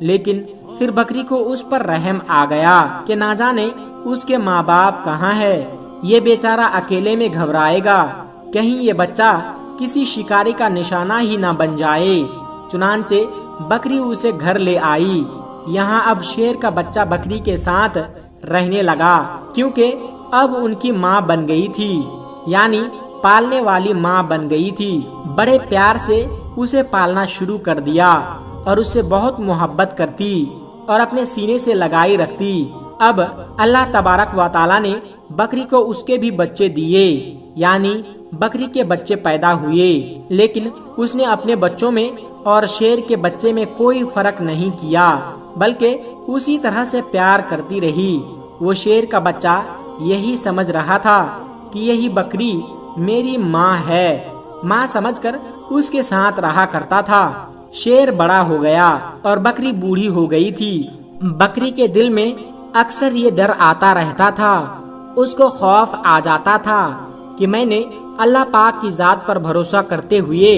لیکن پھر بکری کو اس پر رحم آ گیا کہ نہ جانے اس کے ماں باپ کہاں ہے، یہ بیچارہ اکیلے میں گھبرائے گا، کہیں یہ بچہ کسی شکاری کا نشانہ ہی نہ بن جائے۔ چنانچہ بکری اسے گھر لے آئی۔ یہاں اب شیر کا بچہ بکری کے ساتھ رہنے لگا، کیونکہ اب ان کی ماں بن گئی تھی، یعنی پالنے والی ماں بن گئی تھی۔ بڑے پیار سے اسے پالنا شروع کر دیا اور اس سے بہت محبت کرتی اور اپنے سینے سے لگائی رکھتی۔ اب اللہ تبارک و تعالی نے بکری کو اس کے بھی بچے دیے، یعنی بکری کے بچے پیدا ہوئے، لیکن اس نے اپنے بچوں میں اور شیر کے بچے میں کوئی فرق نہیں کیا، بلکہ اسی طرح سے پیار کرتی رہی۔ وہ شیر کا بچہ یہی سمجھ رہا تھا کہ یہی بکری میری ماں ہے، ماں سمجھ کر اس کے ساتھ رہا کرتا تھا۔ شیر بڑا ہو گیا اور بکری بوڑھی ہو گئی تھی۔ بکری کے دل میں اکثر یہ ڈر آتا رہتا تھا، اس کو خوف آ جاتا تھا کہ میں نے اللہ پاک کی ذات پر بھروسہ کرتے ہوئے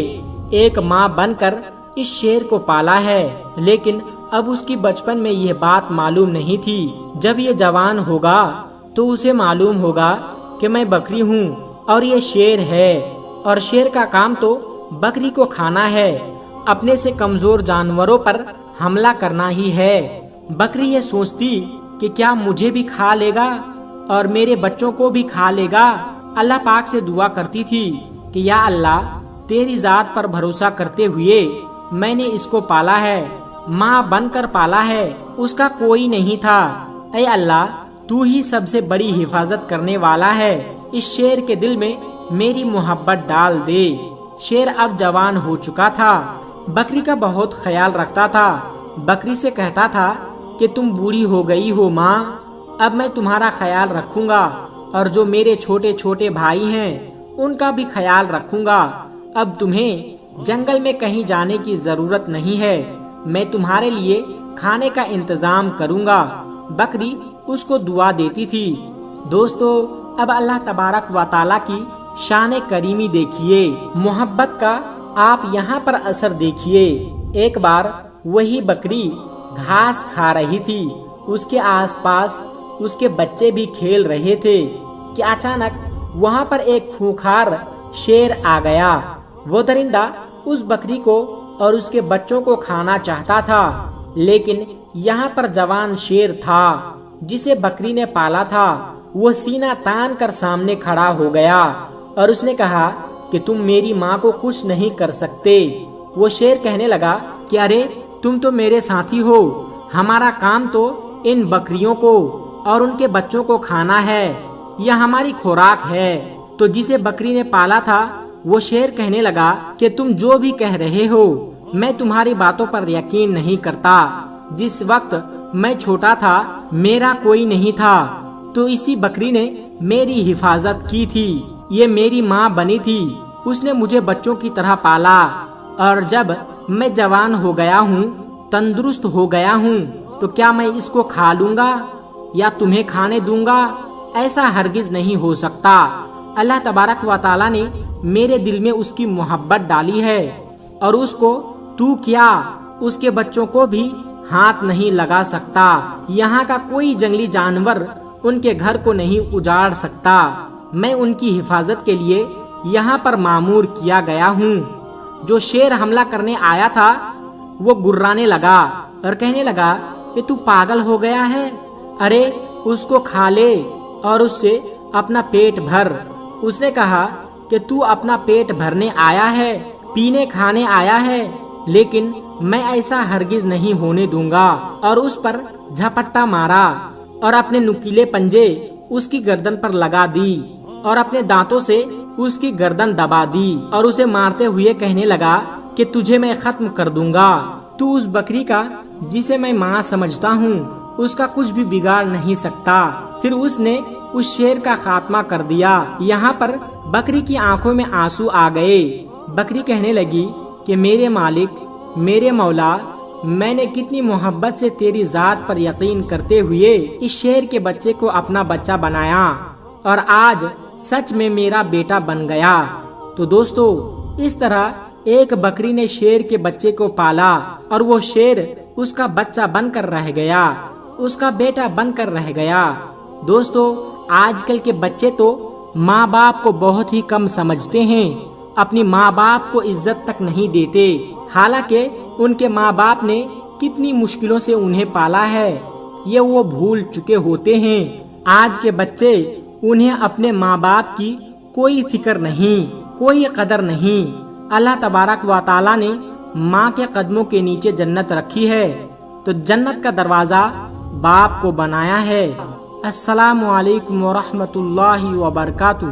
ایک ماں بن کر اس شیر کو پالا ہے، لیکن اب اس کی بچپن میں یہ بات معلوم نہیں تھی۔ جب یہ جوان ہوگا تو اسے معلوم ہوگا کہ میں بکری ہوں اور یہ شیر ہے، اور شیر کا کام تو بکری کو کھانا ہے، اپنے سے کمزور جانوروں پر حملہ کرنا ہی ہے۔ بکری یہ سوچتی کہ کیا مجھے بھی کھا لے گا اور میرے بچوں کو بھی کھا لے گا۔ اللہ پاک سے دعا کرتی تھی کہ یا اللہ، تیری ذات پر بھروسہ کرتے ہوئے میں نے اس کو پالا ہے، ماں بن کر پالا ہے، اس کا کوئی نہیں تھا۔ اے اللہ، تو ہی سب سے بڑی حفاظت کرنے والا ہے، اس شیر کے دل میں میری محبت ڈال دے۔ شیر اب جوان ہو چکا تھا، بکری کا بہت خیال رکھتا تھا، بکری سے کہتا تھا کہ تم بوڑھی ہو گئی ہو ماں، اب میں تمہارا خیال رکھوں گا، اور جو میرے چھوٹے چھوٹے بھائی ہیں ان کا بھی خیال رکھوں گا۔ اب تمہیں جنگل میں کہیں جانے کی ضرورت نہیں ہے، میں تمہارے لیے کھانے کا انتظام کروں گا۔ بکری اس کو دعا دیتی تھی۔ دوستو، اب اللہ تبارک و تعالی کی شان کریمی دیکھیے، محبت کا آپ یہاں پر اثر دیکھیے۔ ایک بار وہی بکری گھاس کھا رہی تھی، اس کے آس پاس اس کے بچے بھی کھیل رہے تھے کہ اچانک وہاں پر ایک خونخوار شیر آ گیا۔ وہ درندہ اس بکری کو اور اس کے بچوں کو کھانا چاہتا تھا، لیکن یہاں پر جوان شیر تھا جسے بکری نے پالا تھا۔ وہ سینہ تان کر سامنے کھڑا ہو گیا اور اس نے کہا کہ تم میری ماں کو کچھ نہیں کر سکتے۔ وہ شیر کہنے لگا کہ ارے تم تو میرے ساتھی ہو، ہمارا کام تو ان بکریوں کو اور ان کے بچوں کو کھانا ہے، یہ ہماری خوراک ہے۔ تو جسے بکری نے پالا تھا وہ شیر کہنے لگا کہ تم جو بھی کہہ رہے ہو میں تمہاری باتوں پر یقین نہیں کرتا۔ جس وقت میں چھوٹا تھا میرا کوئی نہیں تھا، تو اسی بکری نے میری حفاظت کی تھی، یہ میری ماں بنی تھی، اس نے مجھے بچوں کی طرح پالا، اور جب میں جوان ہو گیا ہوں، تندرست ہو گیا ہوں، تو کیا میں اس کو کھا لوں گا یا تمہیں کھانے دوں گا؟ ایسا ہرگز نہیں ہو سکتا۔ اللہ تبارک و تعالی نے میرے دل میں اس کی محبت ڈالی ہے، اور اس کو تو کیا اس کے بچوں کو بھی ہاتھ نہیں لگا سکتا۔ یہاں کا کوئی جنگلی جانور ان کے گھر کو نہیں اجاڑ سکتا، میں ان کی حفاظت کے لیے یہاں پر مامور کیا گیا ہوں۔ جو شیر حملہ کرنے آیا تھا وہ گرانے لگا اور کہنے لگا کہ تو پاگل ہو گیا ہے، ارے اس کو کھا لے اور اس سے اپنا پیٹ بھر۔ اس نے کہا کہ تو اپنا پیٹ بھرنے آیا ہے، پینے کھانے آیا ہے، لیکن میں ایسا ہرگز نہیں ہونے دوں گا، اور اس پر جھپٹا مارا اور اپنے نکیلے پنجے اس کی گردن پر لگا دی اور اپنے دانتوں سے اس کی گردن دبا دی، اور اسے مارتے ہوئے کہنے لگا کہ تجھے میں ختم کر دوں گا، تو اس بکری کا جسے میں ماں سمجھتا ہوں اس کا کچھ بھی بگاڑ نہیں سکتا۔ پھر اس نے اس شیر کا خاتمہ کر دیا۔ یہاں پر بکری کی آنکھوں میں آنسو آ گئے۔ بکری کہنے لگی کہ میرے مالک، میرے مولا، میں نے کتنی محبت سے تیری ذات پر یقین کرتے ہوئے اس شیر کے بچے کو اپنا بچہ بنایا، اور آج سچ میں میرا بیٹا بن گیا۔ تو دوستو، اس طرح ایک بکری نے شیر کے بچے کو پالا اور وہ شیر اس کا بچہ بن کر رہ گیا، اس کا بیٹا بن کر رہ گیا۔ دوستو، آج کل کے بچے تو ماں باپ کو بہت ہی کم سمجھتے ہیں، اپنی ماں باپ کو عزت تک نہیں دیتے، حالانکہ ان کے ماں باپ نے کتنی مشکلوں سے انہیں پالا ہے، یہ وہ بھول چکے ہوتے ہیں۔ آج کے بچے انہیں اپنے ماں باپ کی کوئی فکر نہیں، کوئی قدر نہیں۔ اللہ تبارک و تعالیٰ نے ماں کے قدموں کے نیچے جنت رکھی ہے، تو جنت کا دروازہ باپ کو بنایا ہے۔ السلام علیکم ورحمۃ اللہ وبرکاتہ۔